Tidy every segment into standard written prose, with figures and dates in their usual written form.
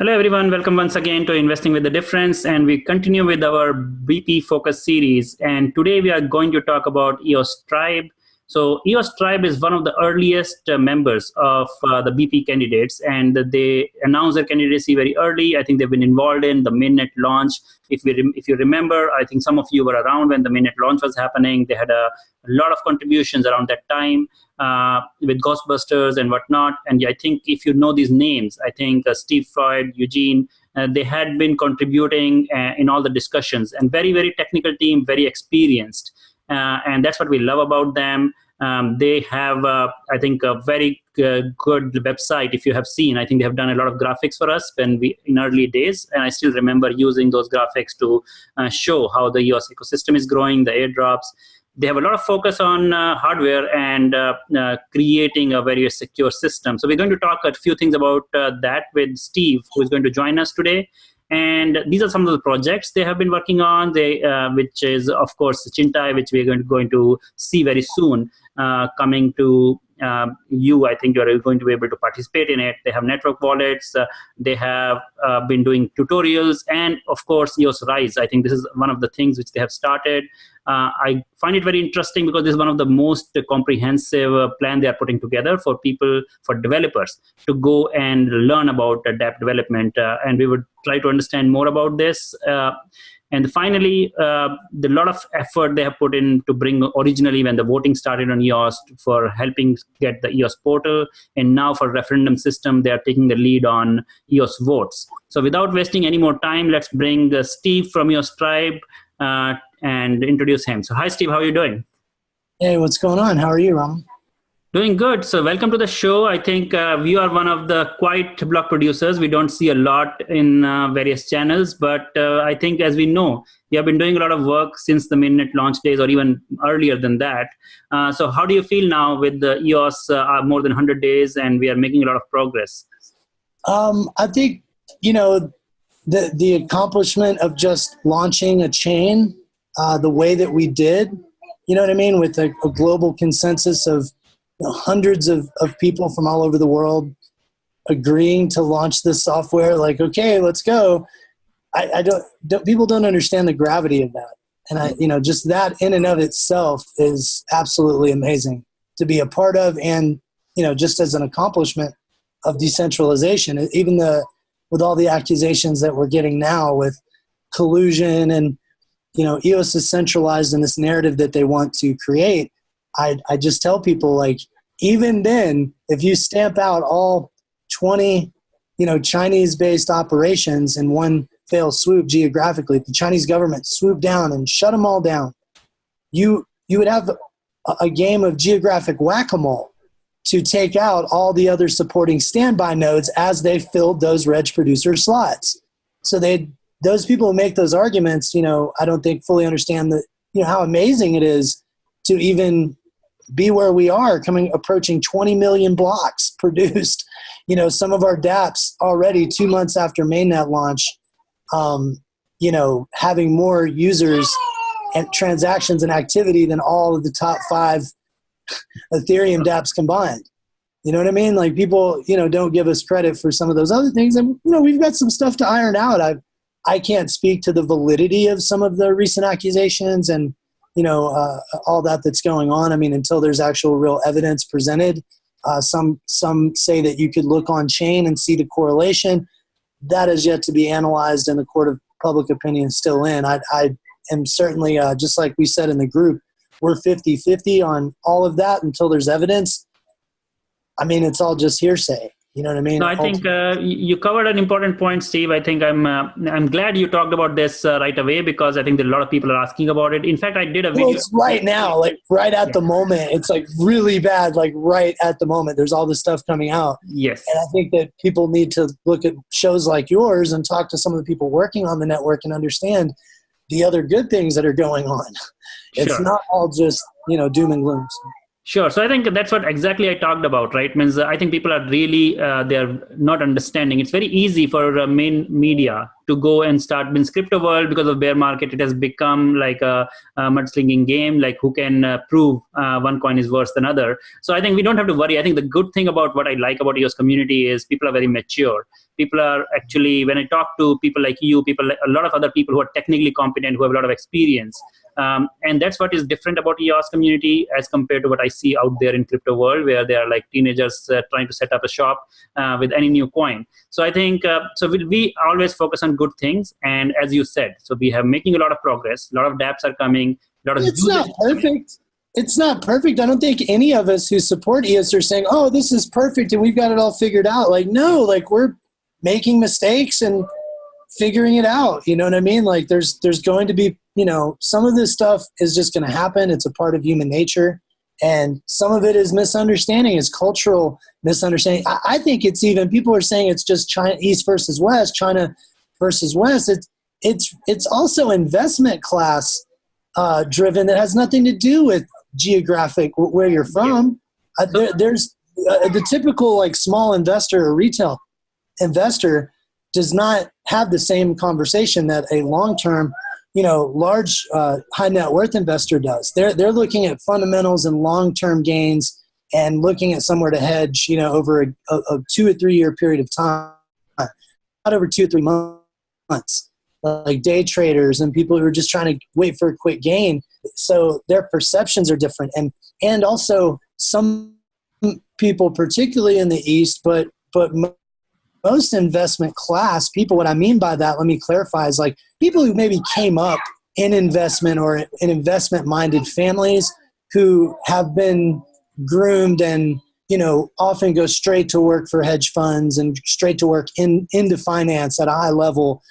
Hello, everyone. Welcome once again to Investing with the Difference. And we continue with our BP focus series. And today we are going to talk about EOS Tribe. So EOS Tribe is one of the earliest members of the BP candidates. And they announced their candidacy very early. I think they've been involved in the mainnet launch. If you remember, I think some of you were around when the mainnet launch was happening. They had a lot of contributions around that time. With Ghostbusters and whatnot. And I think if you know these names, I think Steve Floyd, Eugene, they had been contributing in all the discussions, and very, very technical team, very experienced. And that's what we love about them. They have, I think, a very good website. If you have seen, I think they have done a lot of graphics for us in early days. And I still remember using those graphics to show how the EOS ecosystem is growing, the airdrops. They have a lot of focus on hardware and creating a very secure system. So we're going to talk a few things about that with Steve, who is going to join us today. And these are some of the projects they have been working on, which is, of course, Chintai, which we are going to see very soon coming to you. I think you're going to be able to participate in it. They have network wallets. They have been doing tutorials. And, of course, EOS Rise. I think this is one of the things which they have started. I find it very interesting because this is one of the most comprehensive plan they are putting together for people, for developers, to go and learn about dApp development. And we would try to understand more about this. And finally, the lot of effort they have put in to bring originally when the voting started on EOS for helping get the EOS portal. And now for referendum system, they are taking the lead on EOS votes. So without wasting any more time, let's bring Steve from EOS Tribe and introduce him. So hi, Steve, how are you doing? Hey, what's going on? How are you, Ram? Doing good. So welcome to the show. I think we are one of the quiet blog producers. We don't see a lot in various channels, but I think as we know, you have been doing a lot of work since the mainnet launch days or even earlier than that. So how do you feel now with the EOS more than 100 days and we are making a lot of progress? I think, the accomplishment of just launching a chain the way that we did, you know what I mean, with a global consensus of hundreds of people from all over the world agreeing to launch this software, like, okay, let's go. People don't understand the gravity of that. And just that in and of itself is absolutely amazing to be a part of. And, just as an accomplishment of decentralization, even with all the accusations that we're getting now with collusion and, EOS is centralized in this narrative that they want to create. I just tell people, like, even then, if you stamp out all 20, Chinese-based operations in one fell swoop geographically, if the Chinese government swooped down and shut them all down, you would have a game of geographic whack-a-mole to take out all the other supporting standby nodes as they filled those reg producer slots. So those people who make those arguments, I don't think fully understand how amazing it is to even be where we are, approaching 20 million blocks produced. Some of our dApps already 2 months after mainnet launch, having more users and transactions and activity than all of the top 5 Ethereum dApps combined. You know what I mean? Like, people, don't give us credit for some of those other things. And, we've got some stuff to iron out. I can't speak to the validity of some of the recent accusations and, all that's going on. I mean, until there's actual real evidence presented. Some say that you could look on chain and see the correlation. That is yet to be analyzed, and the court of public opinion is still in. I am certainly, just like we said in the group, we're 50-50 on all of that until there's evidence. I mean, it's all just hearsay. You know what I mean? No, I think you covered an important point, Steve. I think I'm glad you talked about this right away, because I think that a lot of people are asking about it. In fact, I did a video. Well, it's right now, like right at the moment. It's like really bad, like right at the moment. There's all this stuff coming out. Yes. And I think that people need to look at shows like yours and talk to some of the people working on the network and understand the other good things that are going on. It's not all just, doom and gloom. Sure. So I think that's what exactly I talked about, right? Means I think people are really they're not understanding. It's very easy for main media to go and start. Means crypto world, because of bear market, it has become like a mudslinging game. Like who can prove one coin is worse than other. So I think we don't have to worry. I think the good thing about what I like about EOS community is people are very mature. People are actually, when I talk to people like you, a lot of other people who are technically competent, who have a lot of experience. And that's what is different about EOS community as compared to what I see out there in crypto world, where they are like teenagers trying to set up a shop with any new coin. So I think, we always focus on good things. And as you said, so we have making a lot of progress, a lot of dApps are coming, a lot of It's not perfect. It's not perfect. I don't think any of us who support EOS are saying, oh, this is perfect and we've got it all figured out. Like, no, like we're making mistakes and figuring it out. You know what I mean? Like there's going to be, some of this stuff is just going to happen. It's a part of human nature. And some of it is misunderstanding, is cultural misunderstanding. I think it's even, people are saying it's just China, East versus West, China versus West. It's also investment class driven that has nothing to do with geographic, where you're from. There's the typical like small investor or retail investor does not have the same conversation that a long-term, large high net worth investor does. They're looking at fundamentals and long-term gains and looking at somewhere to hedge, over a 2 or 3 year period of time, not over 2 or 3 months, like day traders and people who are just trying to wait for a quick gain. So their perceptions are different. And also some people, particularly in the East, but most investment class people, what I mean by that, let me clarify, is like people who maybe came up in investment or in investment-minded families who have been groomed and, often go straight to work for hedge funds and straight to work into finance at a high level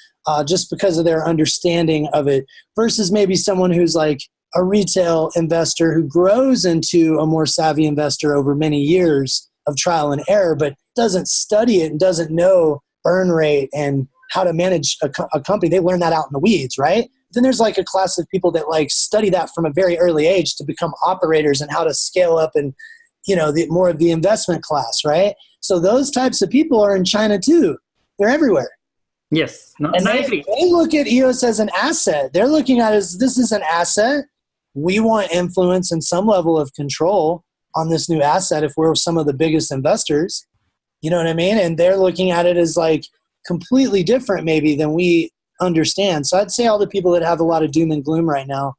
just because of their understanding of it, versus maybe someone who's like a retail investor who grows into a more savvy investor over many years of trial and error, but doesn't study it and doesn't know burn rate and how to manage a company. They learn that out in the weeds, right? Then there's like a class of people that like study that from a very early age to become operators and how to scale up and, more of the investment class, right? So those types of people are in China too. They're everywhere. Yes. No, and I agree. They look at EOS as an asset. They're looking at it as this is an asset. We want influence and some level of control on this new asset if we're some of the biggest investors. You know what I mean? And they're looking at it as like completely different maybe than we understand. So I'd say all the people that have a lot of doom and gloom right now,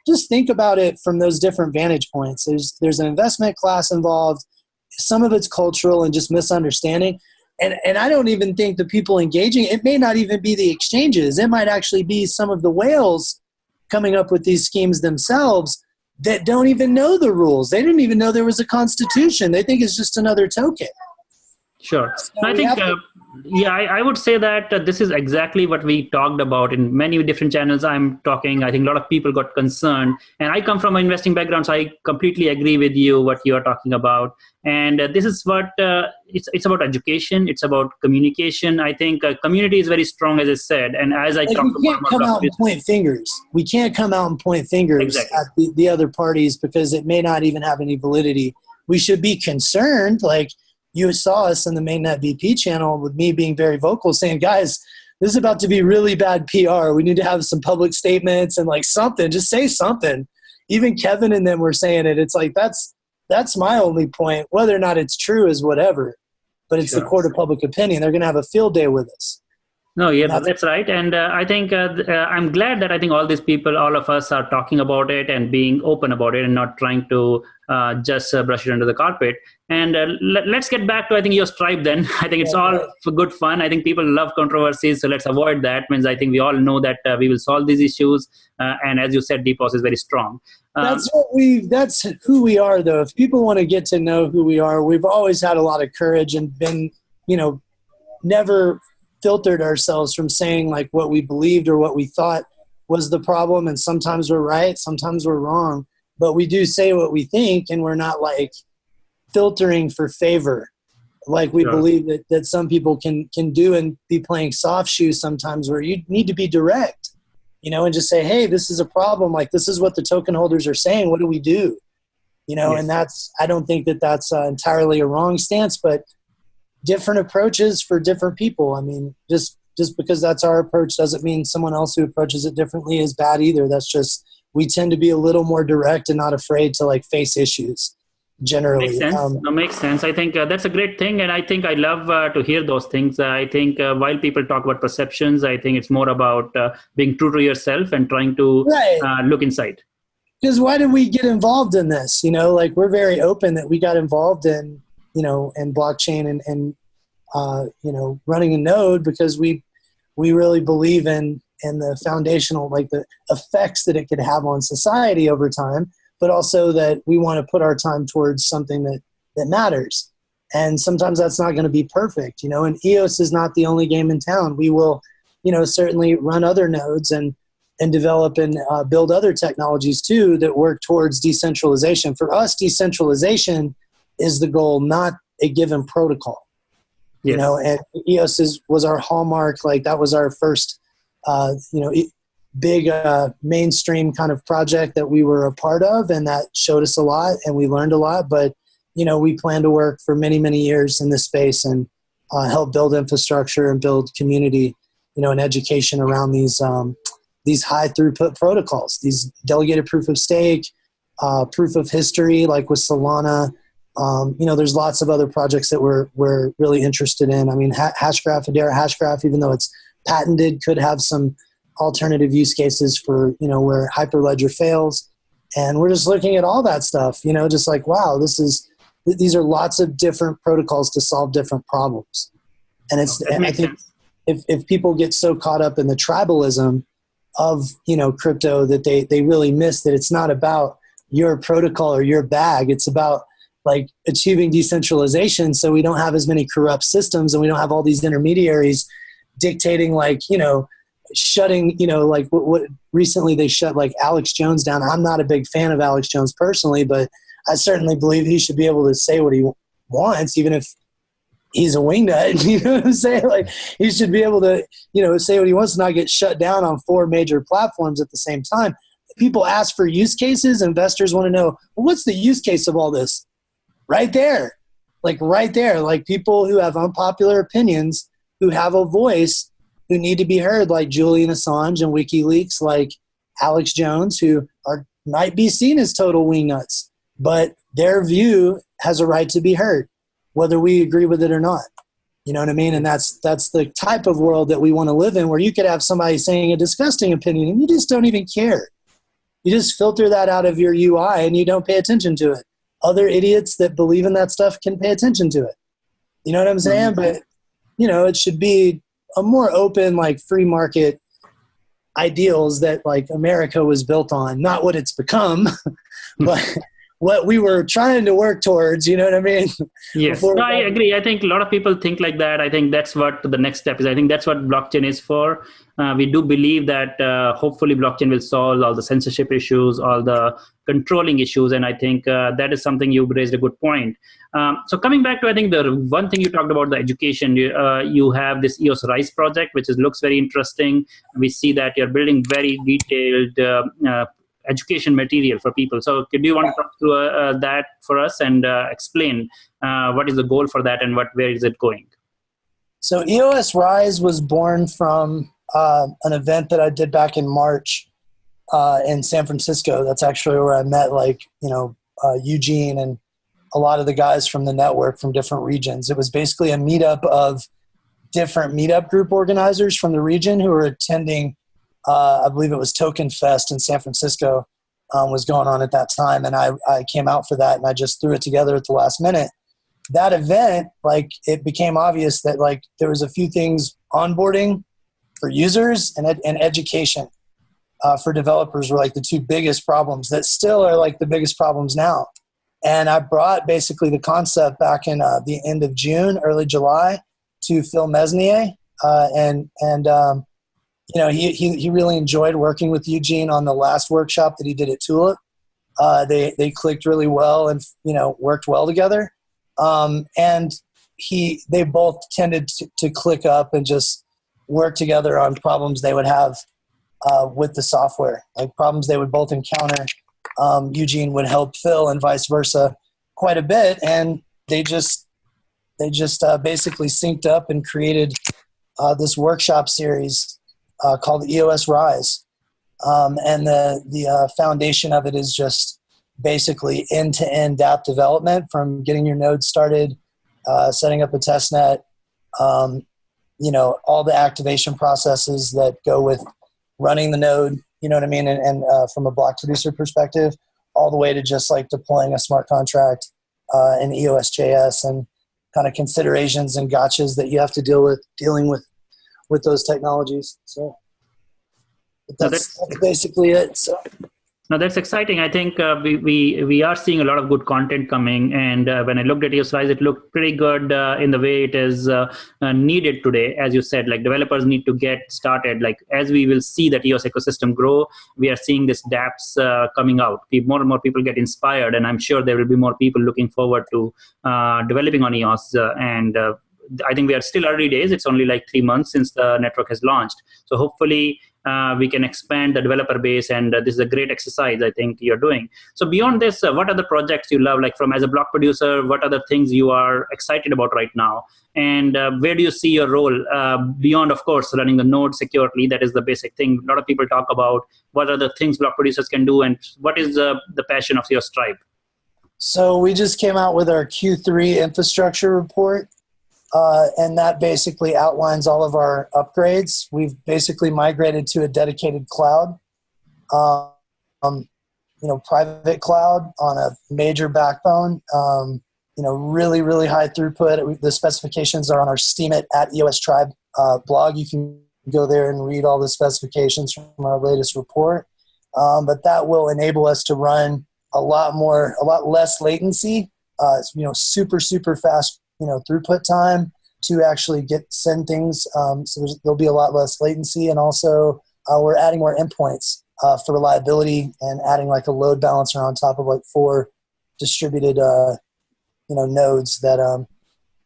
just think about it from those different vantage points. There's an investment class involved. Some of it's cultural and just misunderstanding. And I don't even think the people engaging, it may not even be the exchanges. It might actually be some of the whales coming up with these schemes themselves that don't even know the rules. They didn't even know there was a constitution. They think it's just another token. Sure. So I think, I would say that this is exactly what we talked about in many different channels. I think a lot of people got concerned, and I come from an investing background, so I completely agree with you what you are talking about. And this is what it's about education. It's about communication. I think community is very strong, as I said. And as I talked we can't come out and point fingers. We can't come out and point fingers at the other parties because it may not even have any validity. We should be concerned, like, you saw us in the Mainnet BP channel with me being very vocal saying, guys, this is about to be really bad PR. We need to have some public statements and like something, just say something. Even Kevin and them were saying it. It's like, that's my only point. Whether or not it's true is whatever, but it's the court of public opinion. They're going to have a field day with us. No, yeah, that's right. And I think I'm glad that I think all these people, all of us are talking about it and being open about it and not trying to just brush it under the carpet. And let's get back to, I think, EOS Tribe then. I think it's all for good fun. I think people love controversies, so let's avoid that. Means I think we all know that we will solve these issues. And as you said, DPOS is very strong. That's who we are, though. If people want to get to know who we are, we've always had a lot of courage and been, never filtered ourselves from saying like what we believed or what we thought was the problem. And sometimes we're right, sometimes we're wrong, but we do say what we think, and we're not like filtering for favor. Like we believe that some people can do and be playing soft shoes sometimes, where you need to be direct, and just say, hey, this is a problem. Like, this is what the token holders are saying. What do we do? And I don't think that that's entirely a wrong stance, but different approaches for different people. I mean, just because that's our approach doesn't mean someone else who approaches it differently is bad either. That's just, we tend to be a little more direct and not afraid to like face issues generally. Makes sense. Makes sense. I think that's a great thing. And I think I love to hear those things. I think while people talk about perceptions, I think it's more about being true to yourself and trying to look inside. Because why did we get involved in this? Like we're very open that we got involved in, in blockchain and running a node because we really believe in the foundational, like the effects that it could have on society over time, but also that we want to put our time towards something that matters. And sometimes that's not going to be perfect, and EOS is not the only game in town. We will, certainly run other nodes and develop and build other technologies too that work towards decentralization. For us, decentralization is the goal, not a given protocol. Yes. And EOS was our hallmark. Like that was our first, big mainstream kind of project that we were a part of, and that showed us a lot and we learned a lot. But we plan to work for many, many years in this space and help build infrastructure and build community, and education around these high throughput protocols, these delegated proof of stake, proof of history, like with Solana. There's lots of other projects that we're really interested in. I mean, Hashgraph, Hedera Hashgraph, even though it's patented, could have some alternative use cases for, where Hyperledger fails. And we're just looking at all that stuff, just like, wow, these are lots of different protocols to solve different problems. And I think if people get so caught up in the tribalism of, crypto that they really miss that it's not about your protocol or your bag. It's about like achieving decentralization so we don't have as many corrupt systems and we don't have all these intermediaries dictating shutting, like what recently they shut like Alex Jones down. I'm not a big fan of Alex Jones personally, but I certainly believe he should be able to say what he wants, even if he's a wingnut. You know what I'm saying? Like he should be able to, say what he wants and not get shut down on 4 major platforms at the same time. People ask for use cases. Investors want to know, well, what's the use case of all this? Right there. Like people who have unpopular opinions, who have a voice, who need to be heard, like Julian Assange and WikiLeaks, like Alex Jones, who might be seen as total wingnuts, but their view has a right to be heard, whether we agree with it or not. You know what I mean? And that's the type of world that we want to live in, where you could have somebody saying a disgusting opinion and you just don't even care. You just filter that out of your UI and you don't pay attention to it. Other idiots that believe in that stuff can pay attention to it. You know what I'm saying? Mm-hmm. But, it should be a more open, like free market ideals that like America was built on, not what it's become, but what we were trying to work towards, you know what I mean? Yes, no, I agree. I think a lot of people think like that. I think that's what the next step is. I think that's what blockchain is for. We do believe that hopefully blockchain will solve all the censorship issues, all the controlling issues. And I think that is something you raised a good point. So coming back to, I think the one thing you talked about, the education, you have this EOS Rise project, which looks very interesting. We see that you're building very detailed education material for people. So do you want to talk through that for us and explain what is the goal for that and where is it going? So EOS Rise was born from an event that I did back in March in San Francisco. That's actually where I met Eugene and a lot of the guys from the network from different regions. It was basically a meetup of different meetup group organizers from the region who were attending I believe it was Token Fest in San Francisco was going on at that time. And I came out for that and I just threw it together at the last minute. That event, it became obvious that there was a few things: onboarding for users and education for developers were the 2 biggest problems that still are the biggest problems now. And I brought basically the concept back in the end of June, early July to Phil Mesnier. He really enjoyed working with Eugene on the last workshop that he did at Tulip. They clicked really well and, worked well together. And they both tended to click up and just work together on problems they would have with the software, problems they would both encounter Eugene would help Phil and vice versa quite a bit. And they just basically synced up and created this workshop series called EOS Rise. And the foundation of it is just basically end-to-end app development, from getting your node started, setting up a test net, all the activation processes that go with running the node, you know what I mean? And from a block producer perspective, all the way to just like deploying a smart contract in EOS.js, and kind of considerations and gotchas that you have to dealing with those technologies. So that's basically it. So. No, that's exciting. I think we are seeing a lot of good content coming, and when I looked at your slides, it looked pretty good in the way it is needed today. As you said, like developers need to get started. Like as we will see that EOS ecosystem grow, we are seeing this dApps coming out. More and more people get inspired, and I'm sure there will be more people looking forward to developing on EOS. I think we are still early days. It's only like 3 months since the network has launched. So hopefully we can expand the developer base, and this is a great exercise I think you're doing. So beyond this, what are the projects you love, like from as a block producer, what are the things you are excited about right now? And where do you see your role beyond, of course, running the node securely? That is the basic thing. A lot of people talk about what are the things block producers can do, and what is the passion of EOS Tribe? So we just came out with our Q3 infrastructure report. And that basically outlines all of our upgrades. We've basically migrated to a dedicated cloud, private cloud on a major backbone. Really, really high throughput. The specifications are on our Steemit at EOS Tribe blog. You can go there and read all the specifications from our latest report. But that will enable us to run a lot less latency. Super, super fast throughput time to actually send things. So there'll be a lot less latency. And also we're adding more endpoints for reliability, and adding like a load balancer on top of like 4 distributed, nodes that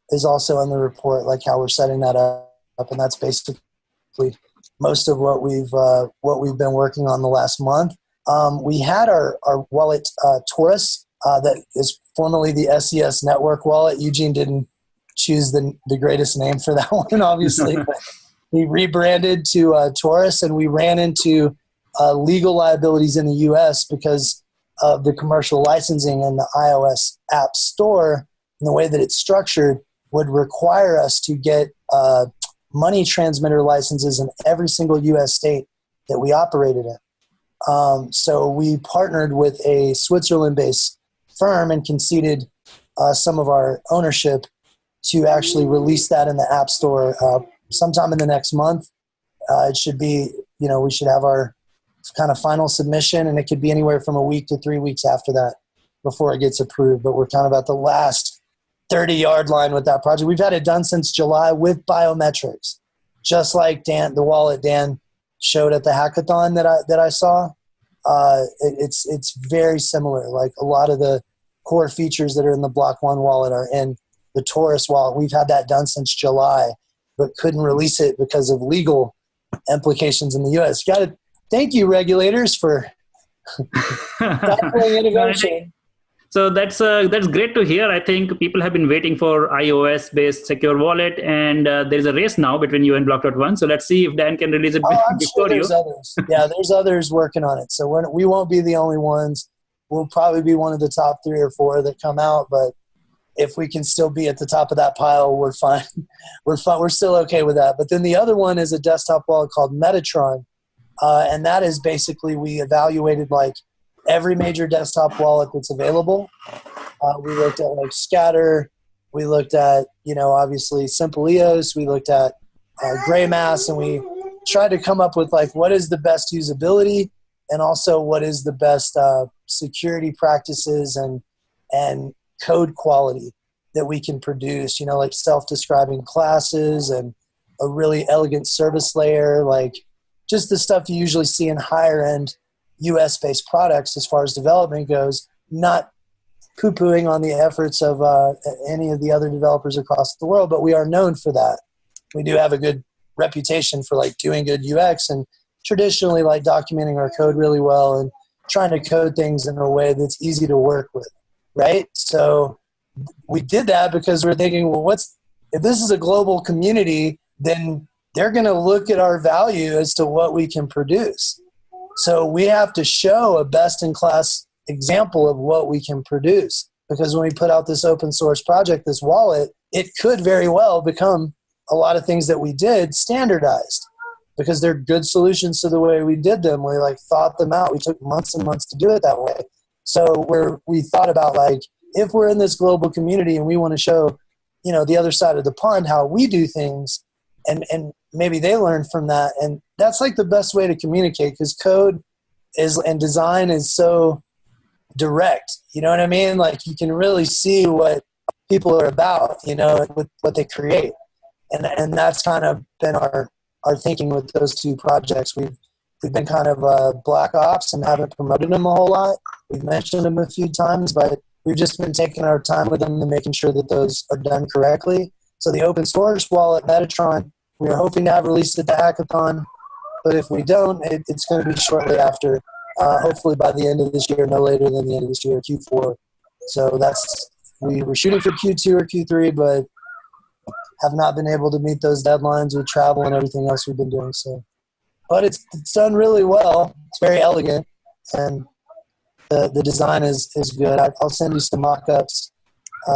is also in the report, like how we're setting that up. And that's basically most of what we've been working on the last month. We had our wallet Taurus, that is formerly the SES Network wallet. Eugene didn't choose the greatest name for that one, obviously. But we rebranded to Taurus, and we ran into legal liabilities in the U.S. because of the commercial licensing in the iOS App Store, and the way that it's structured would require us to get money transmitter licenses in every single U.S. state that we operated in. So we partnered with a Switzerland-based firm and conceded some of our ownership to actually release that in the App Store sometime in the next month. It should be, we should have our kind of final submission, and it could be anywhere from a week to 3 weeks after that before it gets approved. But we're kind of at the last 30-yard line with that project. We've had it done since July with biometrics, just like the wallet Dan showed at the hackathon that I saw. It's very similar. Like a lot of the core features that are in the Block.one wallet are in the Taurus wallet. We've had that done since July, but couldn't release it because of legal implications in the U.S. Thank you, regulators, for tackling innovation. So that's great to hear. I think people have been waiting for iOS-based secure wallet, and there's a race now between you and Block.one. So let's see if Dan can release it before you. There's others. Yeah, there's others working on it. So we won't be the only ones. We'll probably be one of the top 3 or 4 that come out. But if we can still be at the top of that pile, we're fine. We're still okay with that. But then the other one is a desktop wallet called Metatron, and that is basically, we evaluated like every major desktop wallet that's available. We looked at like Scatter. We looked at, obviously Simple EOS. We looked at GrayMass, and we tried to come up with like what is the best usability, and also what is the best security practices and code quality that we can produce. Like self-describing classes and a really elegant service layer, like just the stuff you usually see in higher end US-based products as far as development goes, not poo-pooing on the efforts of any of the other developers across the world, but we are known for that. We do have a good reputation for like doing good UX and traditionally like documenting our code really well and trying to code things in a way that's easy to work with, right? So we did that because we're thinking, well, if this is a global community, then they're going to look at our value as to what we can produce. So we have to show a best-in-class example of what we can produce, because when we put out this open source project, this wallet, it could very well become a lot of things that we did standardized, because they're good solutions to the way we did them. We thought them out. We took months and months to do it that way. So we thought about if we're in this global community and we want to show, the other side of the pond how we do things, and maybe they learn from that. And that's the best way to communicate, because code and design is so direct. You know what I mean? You can really see what people are about, with what they create. And that's kind of been our thinking with those two projects. We've been kind of black ops and haven't promoted them a whole lot. We've mentioned them a few times, but we've just been taking our time with them and making sure that those are done correctly. So the open source wallet, Metatron, we are hoping to have released at the hackathon, but if we don't, it's going to be shortly after, hopefully by the end of this year, no later than the end of this year, Q4. So we were shooting for Q2 or Q3, but have not been able to meet those deadlines with travel and everything else we've been doing. So, but it's done really well. It's very elegant, and the design is good. I'll send you some mock-ups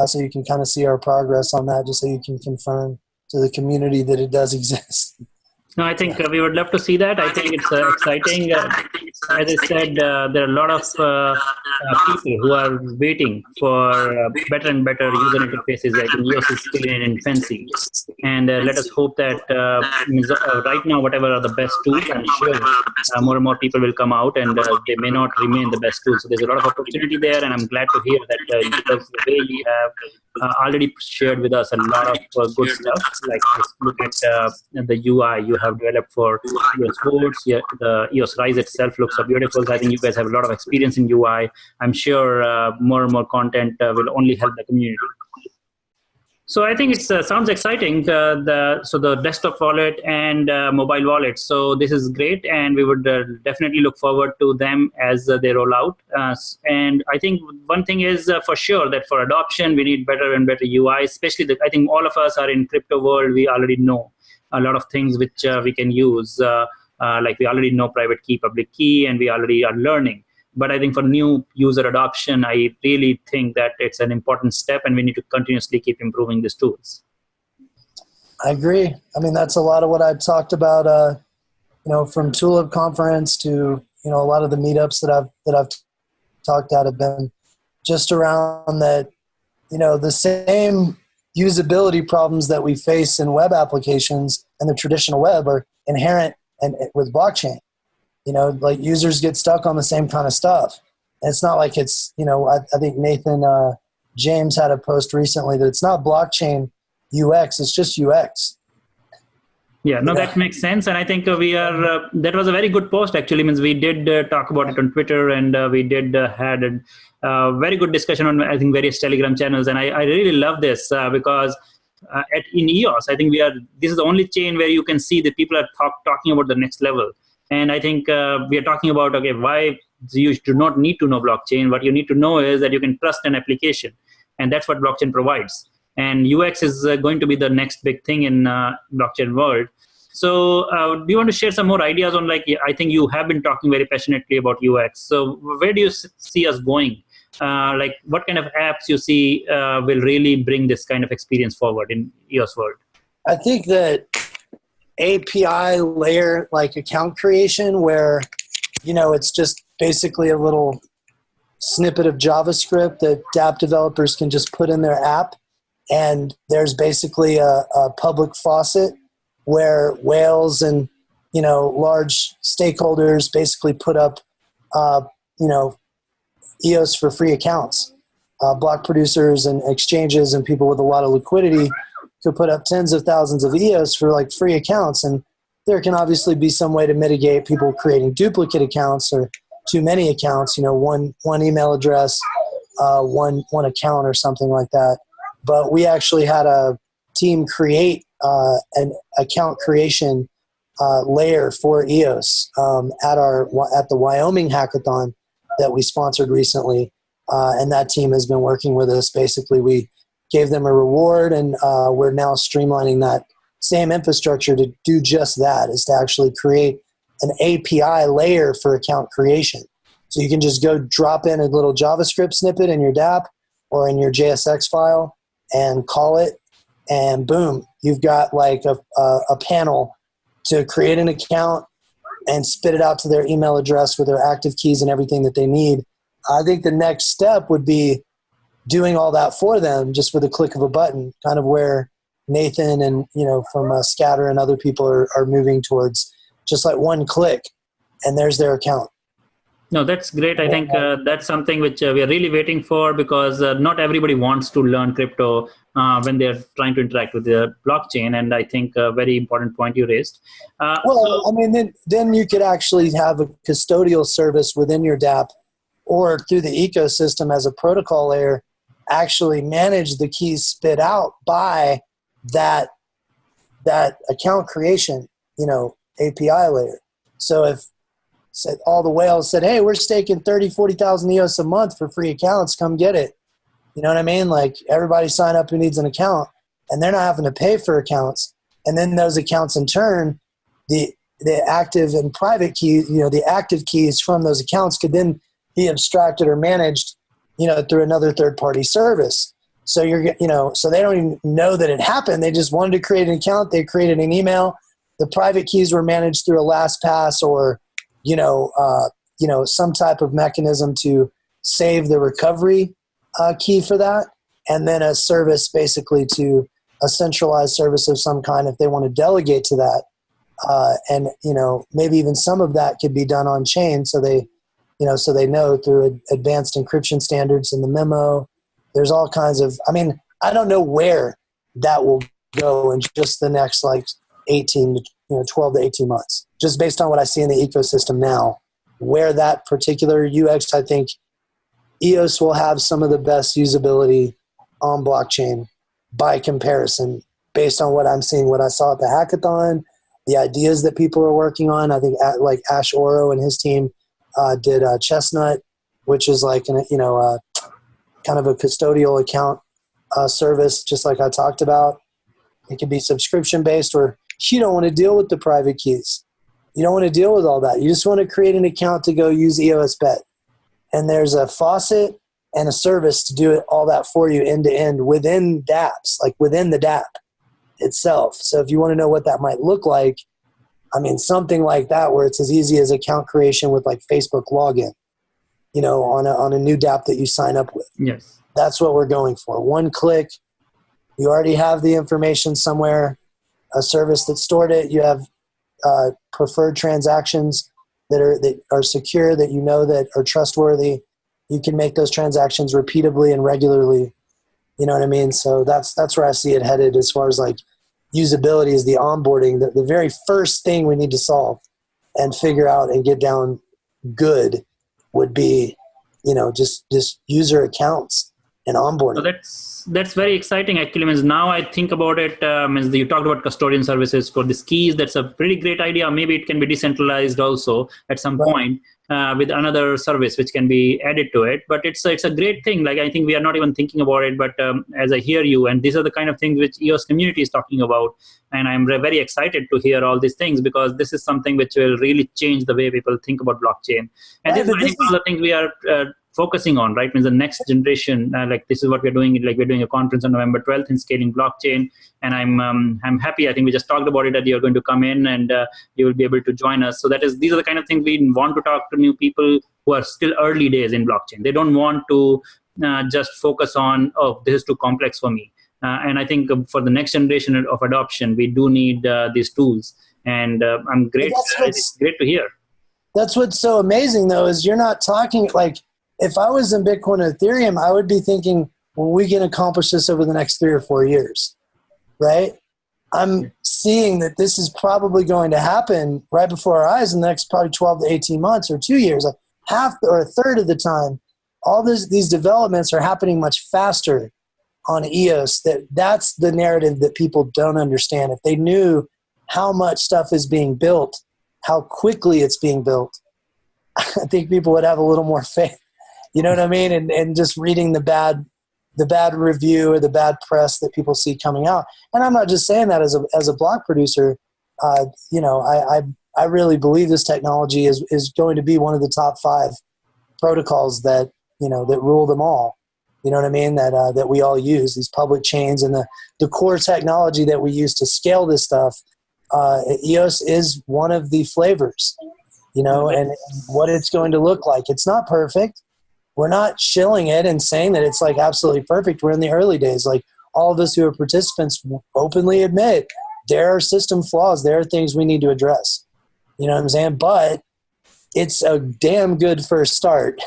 so you can kind of see our progress on that, just so you can confirm to the community that it does exist. No, I think we would love to see that. I think it's exciting. As I said, there are a lot of people who are waiting for better and better user interfaces. I think EOS is still in infancy. And let us hope that right now, whatever are the best tools, I'm sure more and more people will come out, and they may not remain the best tools. So there's a lot of opportunity there, and I'm glad to hear that because the way you have already shared with us a lot of good stuff. Look at the UI you have developed for EOS Sports. The EOS Rise itself looks so beautiful. So I think you guys have a lot of experience in UI. I'm sure more and more content will only help the community. So I think it sounds exciting, so the desktop wallet and mobile wallet. So this is great, and we would definitely look forward to them as they roll out. And I think one thing is for sure that for adoption, we need better and better UI, especially I think all of us are in crypto world. We already know a lot of things which we can use, we already know private key, public key, and we already are learning. But I think for new user adoption, I really think that it's an important step, and we need to continuously keep improving these tools. I agree. I mean, that's a lot of what I've talked about, from Tulip Conference to, a lot of the meetups that I've talked at have been just around that, the same usability problems that we face in web applications and the traditional web are inherent with blockchain. Users get stuck on the same kind of stuff. And it's not like it's, I think Nathan James had a post recently that it's not blockchain UX, it's just UX. Yeah, no, that makes sense. And I think that was a very good post, actually. Means we did talk about it on Twitter, and we did had a very good discussion on, I think, various Telegram channels. And I really love this because in EOS, I think this is the only chain where you can see that people are talking about the next level. And I think we are talking about, why you do not need to know blockchain. What you need to know is that you can trust an application. And that's what blockchain provides. And UX is going to be the next big thing in blockchain world. So do you want to share some more ideas on, I think you have been talking very passionately about UX. So where do you see us going? What kind of apps you see will really bring this kind of experience forward in EOS world? I think that API layer account creation where, it's just basically a little snippet of JavaScript that app developers can just put in their app. And there's basically a public faucet where whales and, large stakeholders basically put up, EOS for free accounts. Block producers and exchanges and people with a lot of liquidity could put up tens of thousands of EOS for free accounts. And there can obviously be some way to mitigate people creating duplicate accounts or too many accounts, one email address, one account or something like that. But we actually had a team create an account creation layer for EOS at the Wyoming hackathon. that we sponsored recently. And that team has been working with us. Basically, we gave them a reward, and we're now streamlining that same infrastructure to do just that, is to actually create an API layer for account creation. So you can just go drop in a little JavaScript snippet in your dApp or in your JSX file and call it, and boom, you've got like a panel to create an account and spit it out to their email address with their active keys and everything that they need. I think the next step would be doing all that for them just with a click of a button, kind of where Nathan and, from Scatter and other people are moving towards, just like one click and there's their account. No, that's great. I think that's something which we are really waiting for, because not everybody wants to learn crypto when they're trying to interact with the blockchain. And I think a very important point you raised. Then you could actually have a custodial service within your dApp or through the ecosystem as a protocol layer, actually manage the keys spit out by that account creation, API layer. So if all the whales said, hey, we're staking 30, 40,000 EOS a month for free accounts, come get it. You know what I mean? Like, everybody sign up who needs an account, and they're not having to pay for accounts. And then those accounts in turn, the active and private key, the active keys from those accounts could then be abstracted or managed, through another third-party service. So so they don't even know that it happened. They just wanted to create an account. They created an email. The private keys were managed through a LastPass or, some type of mechanism to save the recovery key for that, and then a service basically to a centralized service of some kind if they want to delegate to that. And maybe even some of that could be done on chain, so they know through advanced encryption standards in the memo. There's all kinds of, I don't know where that will go in just the next 12 to 18 months, just based on what I see in the ecosystem now, where that particular UX, I think EOS will have some of the best usability on blockchain by comparison, based on what I'm seeing, what I saw at the hackathon, the ideas that people are working on. I think like Ash Oro and his team did Chestnut, which is like kind of a custodial account service, just like I talked about. It can be subscription based, or you don't want to deal with the private keys. You don't want to deal with all that. You just want to create an account to go use EOS Bet. And there's a faucet and a service to do all that for you end to end within dApps, like within the dApp itself. So if you want to know what that might look like, something like that, where it's as easy as account creation with like Facebook login, on a new dApp that you sign up with. Yes. That's what we're going for. One click. You already have the information somewhere, a service that stored it. You have preferred transactions that are secure, that that are trustworthy. You can make those transactions repeatably and regularly. You know what I mean? So that's where I see it headed as far as like usability, is the onboarding. The very first thing we need to solve and figure out and get down good would be, just user accounts and onboarding. So that's very exciting, actually. Means now I think about it, means you talked about custodian services for these keys. That's a pretty great idea. Maybe it can be decentralized also at some point with another service which can be added to it. But it's a great thing. Like, I think we are not even thinking about it, but as I hear you, and these are the kind of things which EOS community is talking about, and I'm very excited to hear all these things, because this is something which will really change the way people think about blockchain. And this is one of the things we are focusing on, right? Means the next generation, this is what we're doing. Like, we're doing a conference on November 12th in scaling blockchain, and I'm happy. I think we just talked about it, that you're going to come in and you will be able to join us. So these are the kind of things we want to talk to new people who are still early days in blockchain. They don't want to just focus on, this is too complex for me. And I think for the next generation of adoption, we do need these tools. And I'm great. It's great to hear. That's what's so amazing, though, is you're not talking like, if I was in Bitcoin or Ethereum, I would be thinking, well, we can accomplish this over the next 3 or 4 years, right? I'm seeing that this is probably going to happen right before our eyes in the next probably 12 to 18 months or 2 years. Like half or a third of the time, all these developments are happening much faster on EOS. That's the narrative that people don't understand. If they knew how much stuff is being built, how quickly it's being built, I think people would have a little more faith. You know what I mean? And just reading the bad review or the bad press that people see coming out. And I'm not just saying that as a block producer. You know, I really believe this technology is going to be one of the top 5 protocols that, you know, that rule them all. You know what I mean? That we all use, these public chains, and the core technology that we use to scale this stuff. EOS is one of the flavors, you know, and what it's going to look like. It's not perfect. We're not shilling it and saying that it's like absolutely perfect. We're in the early days. Like, all of us who are participants openly admit there are system flaws. There are things we need to address. You know what I'm saying? But it's a damn good first start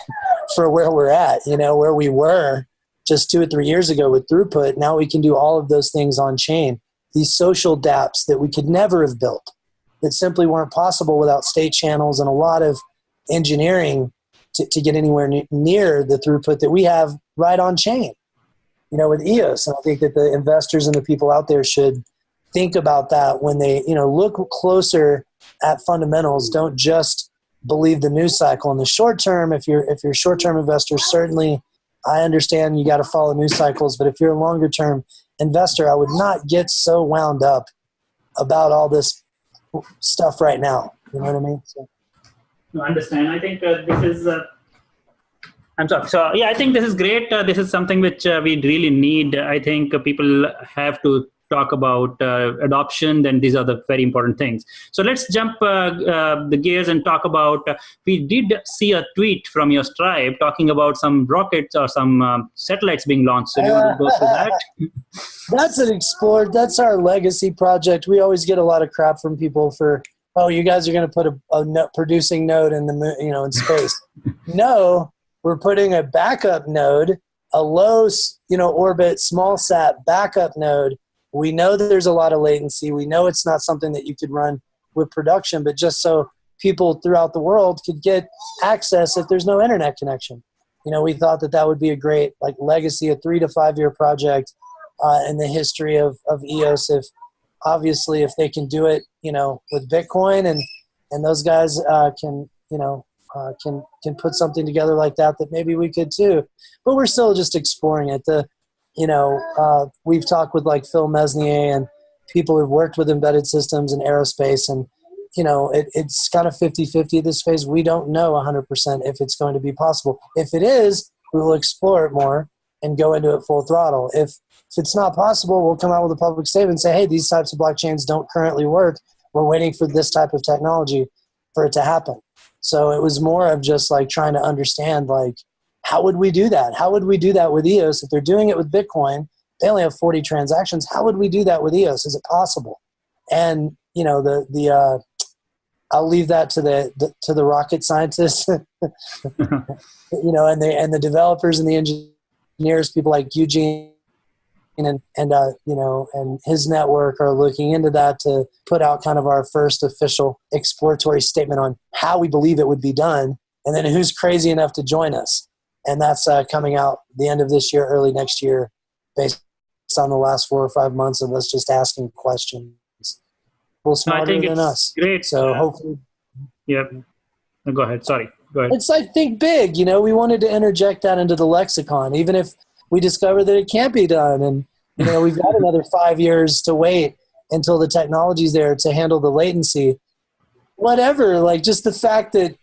for where we're at, you know, where we were just 2 or 3 years ago with throughput. Now we can do all of those things on chain. These social dApps that we could never have built, that simply weren't possible without state channels and a lot of engineering to get anywhere near the throughput that we have right on chain, you know, with EOS. And I think that the investors and the people out there should think about that when they, you know, look closer at fundamentals. Don't just believe the news cycle. In the short term, if you're a short-term investor, certainly I understand you got to follow news cycles. But if you're a longer-term investor, I would not get so wound up about all this stuff right now. You know what I mean? So. I understand. I think this is. I'm sorry. So yeah, I think this is great. This is something which we really need. I think people have to talk about adoption. Then these are the very important things. So let's jump the gears and talk about. We did see a tweet from your tribe talking about some rockets or some satellites being launched. So do you want to go through that? That's an explore. That's our legacy project. We always get a lot of crap from people for, oh, you guys are going to put a producing node in the, you know, in space. No, we're putting a backup node, a low, you know, orbit, small sat backup node. We know that there's a lot of latency. We know it's not something that you could run with production, but just so people throughout the world could get access if there's no internet connection. You know, we thought that that would be a great, like, legacy, a 3 to 5 year project in the history of EOS. Obviously, if they can do it, you know, with Bitcoin and those guys can, you know, can put something together like that maybe we could too. But we're still just exploring it. You know, we've talked with like Phil Mesnier and people who've worked with embedded systems and aerospace, and, you know, it's kind of 50-50 at this phase. We don't know 100% if it's going to be possible. If it is, we will explore it more and go into it full throttle. If it's not possible, we'll come out with a public statement and say, hey, these types of blockchains don't currently work. We're waiting for this type of technology for it to happen. So it was more of just like trying to understand, like, how would we do that? How would we do that with EOS? If they're doing it with Bitcoin, they only have 40 transactions. How would we do that with EOS? Is it possible? And, you know, I'll leave that to the rocket scientists, you know, and the developers and the engineers, people like Eugene and you know, and his network are looking into that to put out kind of our first official exploratory statement on how we believe it would be done, and then who's crazy enough to join us. And that's coming out the end of this year, early next year, based on the last 4 or 5 months of us just asking questions. A little smarter than us. Great. So hopefully. Yep. Go ahead. Sorry. Go ahead. It's like, think big. You know, we wanted to interject that into the lexicon, even if we discover that it can't be done. And, you know, we've got another 5 years to wait until the technology's there to handle the latency. Whatever, like, just the fact that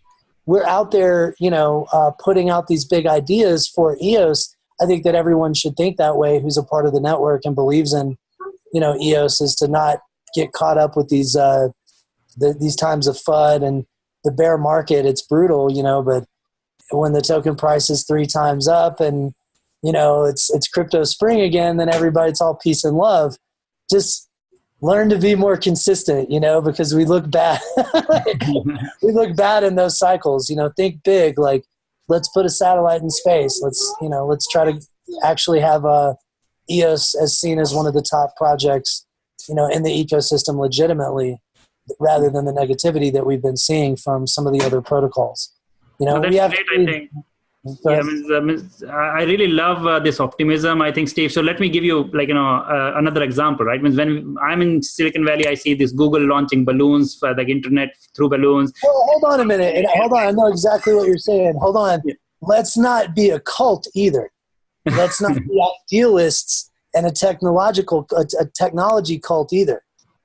we're out there, you know, putting out these big ideas for EOS, I think that everyone should think that way who's a part of the network and believes in, you know, EOS, is to not get caught up with these times of FUD and the bear market. It's brutal, you know, but when the token price is 3 times up and, you know, it's crypto spring again, then it's all peace and love. Just learn to be more consistent, you know, because we look bad. We look bad in those cycles. You know, think big. Like, let's put a satellite in space. Let's try to actually have EOS as seen as one of the top projects, you know, in the ecosystem legitimately, rather than the negativity that we've been seeing from some of the other protocols. You know, that's we have great, I think. Yeah, I really love this optimism, I think, Steve. So let me give you another example, right? When I'm in Silicon Valley, I see this Google launching balloons for the internet through balloons. Well, hold on a minute. Hold on. I know exactly what you're saying. Hold on. Yeah. Let's not be a cult either. Let's not be idealists and a technology cult either.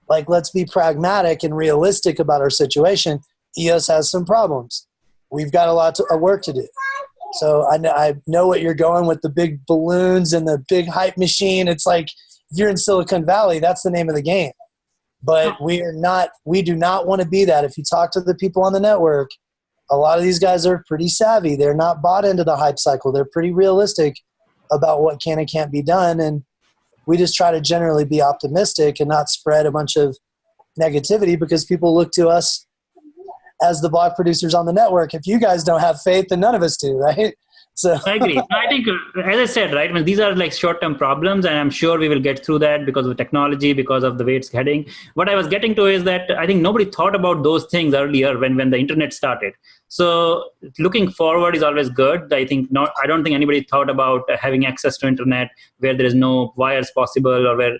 Like, let's be pragmatic and realistic about our situation. EOS has some problems. We've got a lot of work to do. So I know what you're going with, the big balloons and the big hype machine. It's like, if you're in Silicon Valley, that's the name of the game. But we do not want to be that. If you talk to the people on the network, a lot of these guys are pretty savvy. They're not bought into the hype cycle. They're pretty realistic about what can and can't be done. And we just try to generally be optimistic and not spread a bunch of negativity, because people look to us as the blog producers on the network. If you guys don't have faith, then none of us do, right? So I agree. I think, as I said, right, these are like short-term problems, and I'm sure we will get through that because of technology, because of the way it's heading. What I was getting to is that I think nobody thought about those things earlier when the internet started. So looking forward is always good. I don't think anybody thought about having access to internet where there is no wires possible, or where.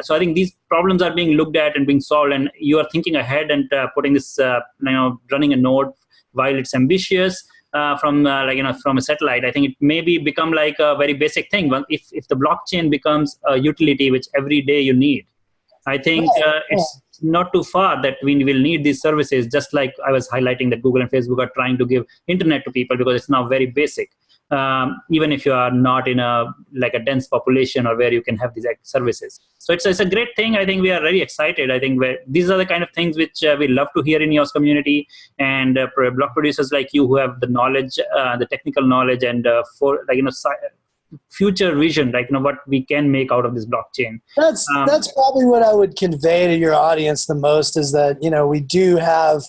So I think these problems are being looked at and being solved, and you are thinking ahead and putting this, running a node while it's ambitious. From a satellite, I think it maybe become like a very basic thing. But if the blockchain becomes a utility which every day you need, I think it's not too far that we will need these services. Just like I was highlighting that Google and Facebook are trying to give internet to people because it's now very basic. Even if you are not in a dense population or where you can have these services. So it's a great thing. I think we are very excited. I think these are the kind of things which we love to hear in EOS community, and blog producers like you who have the knowledge, the technical knowledge, and future vision, what we can make out of this blockchain. That's probably what I would convey to your audience the most, is that, we do have,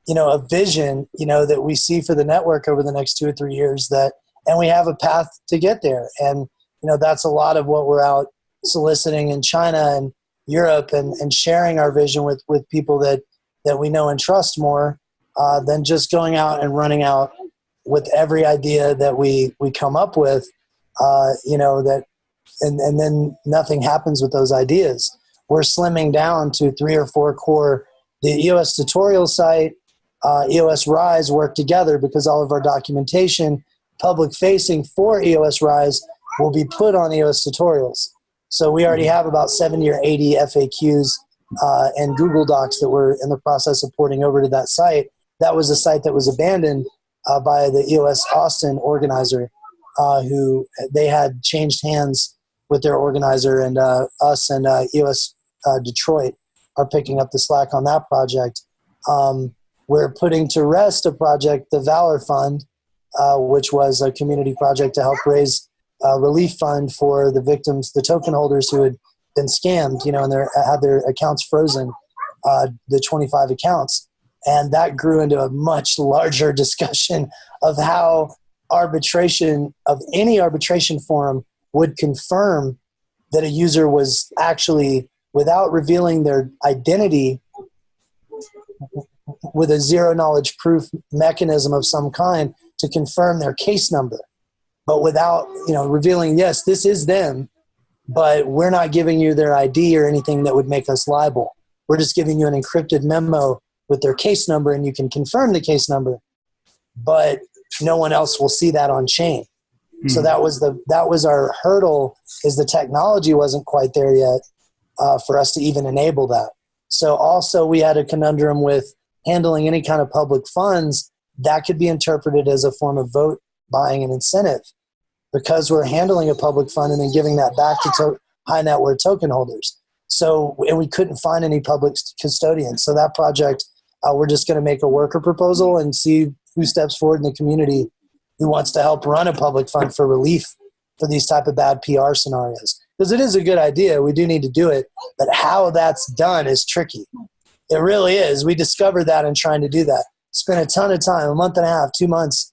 a vision, that we see for the network over the next 2 or 3 years, and we have a path to get there. And, that's a lot of what we're out soliciting in China and Europe, and sharing our vision with people that we know and trust more than just going out and running out with every idea that we come up with, and then nothing happens with those ideas. We're slimming down to 3 or 4 core. The EOS tutorial site, EOS Rise work together, because all of our documentation, public facing for EOS Rise, will be put on EOS tutorials. So we already have about 70 or 80 FAQs and Google Docs that we're in the process of porting over to that site. That was a site that was abandoned by the EOS Austin organizer, who they had changed hands with their organizer, and us and EOS Detroit are picking up the slack on that project. We're putting to rest a project, the Valor Fund, which was a community project to help raise a relief fund for the victims, the token holders who had been scammed, and had their accounts frozen, the 25 accounts. And that grew into a much larger discussion of how arbitration of any arbitration forum would confirm that a user was actually, without revealing their identity, with a zero knowledge proof mechanism of some kind to confirm their case number, but without revealing, yes, this is them, but we're not giving you their ID or anything that would make us liable. We're just giving you an encrypted memo with their case number, and you can confirm the case number, but no one else will see that on chain. Mm-hmm. So that was our hurdle, is the technology wasn't quite there yet for us to even enable that. So also we had a conundrum with handling any kind of public funds that could be interpreted as a form of vote buying and incentive, because we're handling a public fund and then giving that back to high net worth token holders. So, and we couldn't find any public custodians. So that project, we're just going to make a worker proposal and see who steps forward in the community who wants to help run a public fund for relief for these type of bad PR scenarios. Because it is a good idea. We do need to do it. But how that's done is tricky. It really is. We discovered that in trying to do that. Spent a ton of time, 1.5 months, 2 months,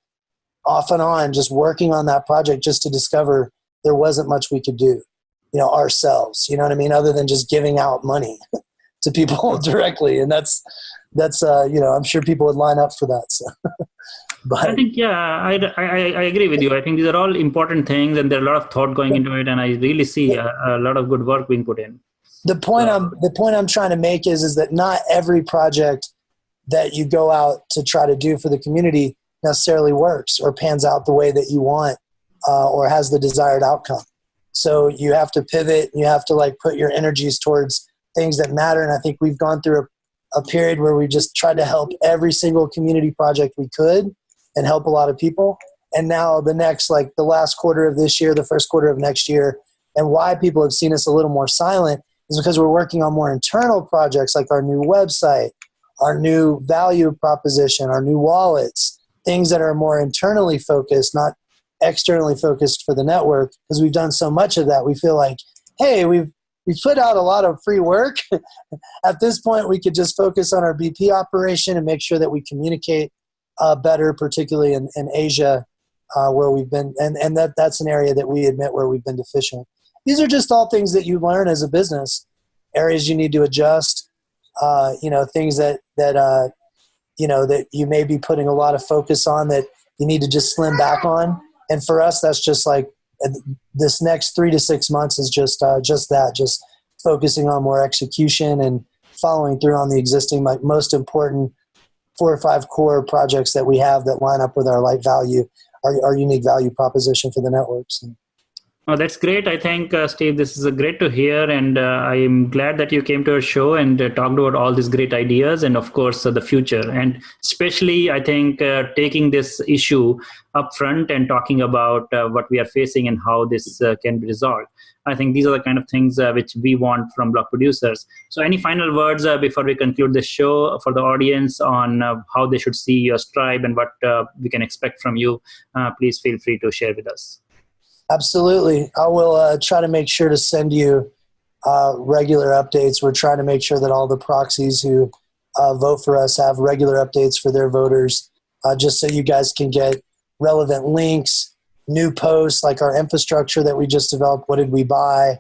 off and on, just working on that project just to discover there wasn't much we could do, ourselves, other than just giving out money to people directly. And that's I'm sure people would line up for that. So. But I think, yeah, I agree with you. I think these are all important things, and there are a lot of thought going into it, and I really see a lot of good work being put in. So, the point I'm trying to make is that not every project that you go out to try to do for the community necessarily works or pans out the way that you want, or has the desired outcome. So you have to pivot. You have to like put your energies towards things that matter. And I think we've gone through a period where we just tried to help every single community project we could and help a lot of people. And now the next, like the last quarter of this year, the first quarter of next year, and why people have seen us a little more silent is because we're working on more internal projects like our new website, our new value proposition, our new wallets, things that are more internally focused, not externally focused for the network. Because we've done so much of that, we feel like, hey, we've put out a lot of free work. At this point, we could just focus on our BP operation and make sure that we communicate better, particularly in Asia, where we've been, and that's an area that we admit where we've been deficient. These are just all things that you learn as a business, areas you need to adjust, things that you may be putting a lot of focus on that you need to just slim back on. And for us, that's just like this next 3 to 6 months is just focusing on more execution and following through on the existing, like most important 4 or 5 core projects that we have that line up with our light value, our unique value proposition for the networks. Oh, that's great. I think, Steve, this is great to hear. And I'm glad that you came to our show and talked about all these great ideas and, of course, the future. And especially, I think, taking this issue up front and talking about what we are facing and how this can be resolved. I think these are the kind of things which we want from blog producers. So any final words before we conclude the show for the audience on how they should see EOS Tribe and what we can expect from you? Please feel free to share with us. Absolutely. I will try to make sure to send you regular updates. We're trying to make sure that all the proxies who vote for us have regular updates for their voters, just so you guys can get relevant links, new posts, like our infrastructure that we just developed. What did we buy?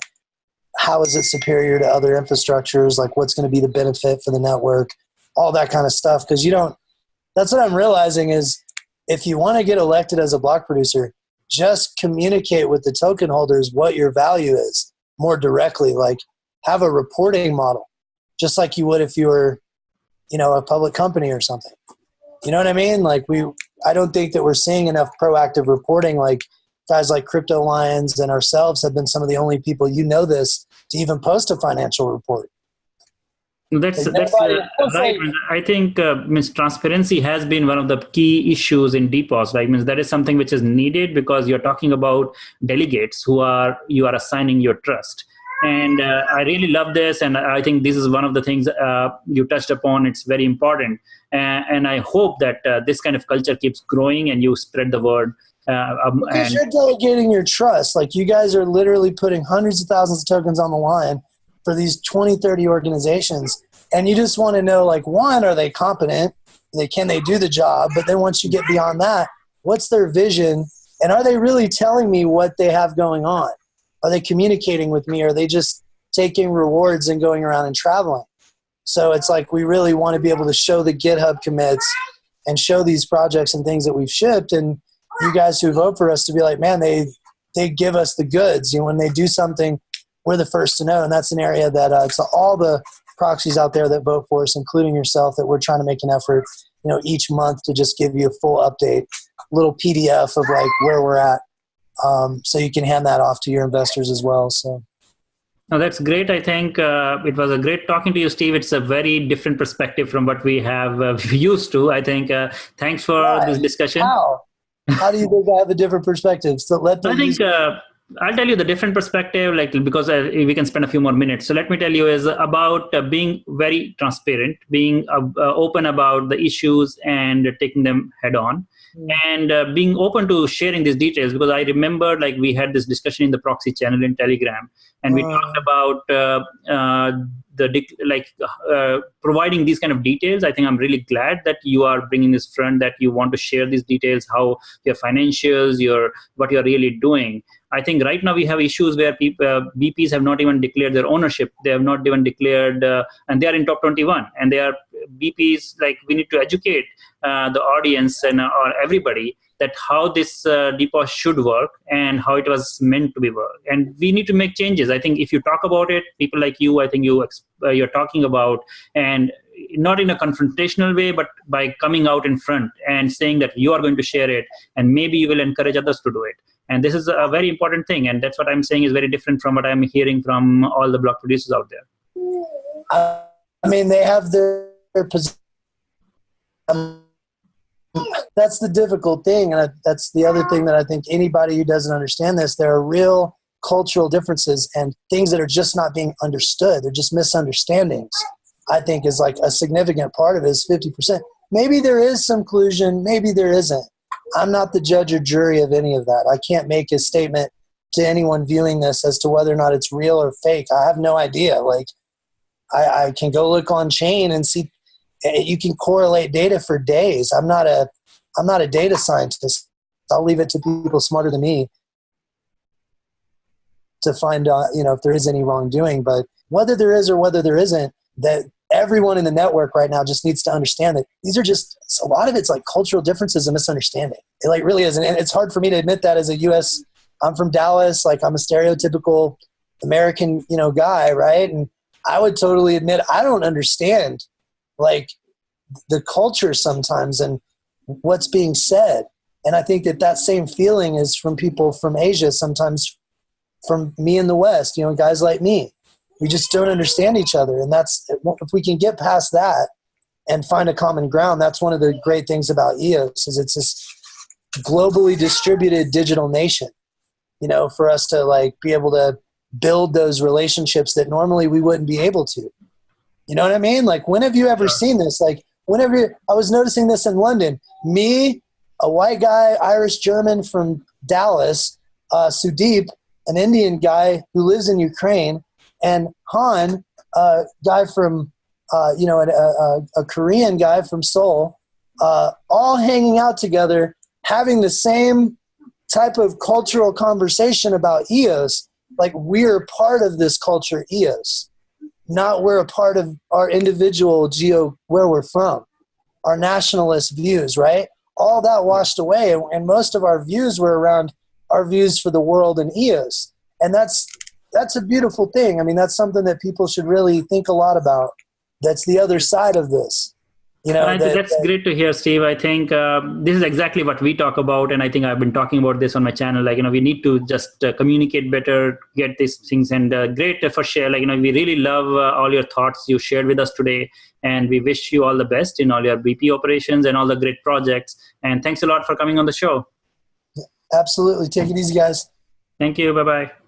How is it superior to other infrastructures? Like what's going to be the benefit for the network? All that kind of stuff. Because that's what I'm realizing is if you want to get elected as a block producer, just communicate with the token holders what your value is more directly. Like have a reporting model, just like you would if you were, a public company or something. You know what I mean? Like I don't think that we're seeing enough proactive reporting. Like guys like Crypto Lions and ourselves have been some of the only people, this, to even post a financial report. That's right. I think transparency has been one of the key issues in DPOS. Right? That is something which is needed because you're talking about delegates who you are assigning your trust. And I really love this, and I think this is one of the things you touched upon. It's very important, and I hope that this kind of culture keeps growing and you spread the word. Because you're delegating your trust. Like you guys are literally putting hundreds of thousands of tokens on the line for these 20, 30 organizations. And you just want to know, like, one, are they competent? Can they do the job? But then once you get beyond that, what's their vision? And are they really telling me what they have going on? Are they communicating with me? Are they just taking rewards and going around and traveling? So it's like we really want to be able to show the GitHub commits and show these projects and things that we've shipped. And you guys who vote for us to be like, man, they give us the goods. When they do something, we're the first to know. And that's an area that it's all the proxies out there that vote for us, including yourself, that we're trying to make an effort, each month to just give you a full update, little PDF of like where we're at. So you can hand that off to your investors as well. So. No, that's great. I think it was a great talking to you, Steve. It's a very different perspective from what we have used to. I think thanks for this discussion. How do you think I have a different perspective? So I think I'll tell you the different perspective, because we can spend a few more minutes. So let me tell you is about being very transparent, being open about the issues and taking them head on. And being open to sharing these details, because I remember we had this discussion in the proxy channel in Telegram, and we talked about providing these kind of details. I think I'm really glad that you are bringing this front, that you want to share these details, how your financials, what you're really doing. I think right now we have issues where BPs have not even declared their ownership. They have not even declared, and they are in top 21, and they are BPs, like we need to educate the audience and or everybody that how this DPOS should work and how it was meant to be work. And we need to make changes. I think if you talk about it, people like you, I think you're talking about, and not in a confrontational way, but by coming out in front and saying that you are going to share it, and maybe you will encourage others to do it. And this is a very important thing. And that's what I'm saying is very different from what I'm hearing from all the blog producers out there. I mean, they have their position. That's the difficult thing. And that's the other thing that I think anybody who doesn't understand this, there are real cultural differences and things that are just not being understood. They're just misunderstandings. I think is like a significant part of it is 50%. Maybe there is some collusion. Maybe there isn't. I'm not the judge or jury of any of that. I can't make a statement to anyone viewing this as to whether or not it's real or fake. I have no idea. Like, I can go look on chain and see. You can correlate data for days. I'm not a data scientist. I'll leave it to people smarter than me to find out, if there is any wrongdoing. But whether there is or whether there isn't, that everyone in the network right now just needs to understand that these are just, a lot of it's like cultural differences and misunderstanding. It like really is. And it's hard for me to admit that as a U.S. I'm from Dallas. Like, I'm a stereotypical American, guy. Right. And I would totally admit I don't understand like the culture sometimes and what's being said. And I think that same feeling is from people from Asia, sometimes from me in the West, guys like me. We just don't understand each other. And if we can get past that and find a common ground, that's one of the great things about EOS is it's this globally distributed digital nation, for us to like be able to build those relationships that normally we wouldn't be able to. You know what I mean? Like, when have you ever seen this? Like, I was noticing this in London, me, a white guy, Irish German from Dallas, Sudeep, an Indian guy who lives in Ukraine, and Han, a guy from, a Korean guy from Seoul, all hanging out together, having the same type of cultural conversation about EOS. Like, we're part of this culture, EOS. Not we're a part of our individual where we're from, our nationalist views, right? All that washed away, and most of our views were around our views for the world and EOS. And that's a beautiful thing. I mean, that's something that people should really think a lot about. That's the other side of this. That's great to hear, Steve. I think this is exactly what we talk about, and I think I've been talking about this on my channel. Like, we need to just communicate better, get these things, and great for share. Like, we really love all your thoughts you shared with us today, and we wish you all the best in all your BP operations and all the great projects. And thanks a lot for coming on the show. Absolutely. Take it easy, guys. Thank you. Bye-bye.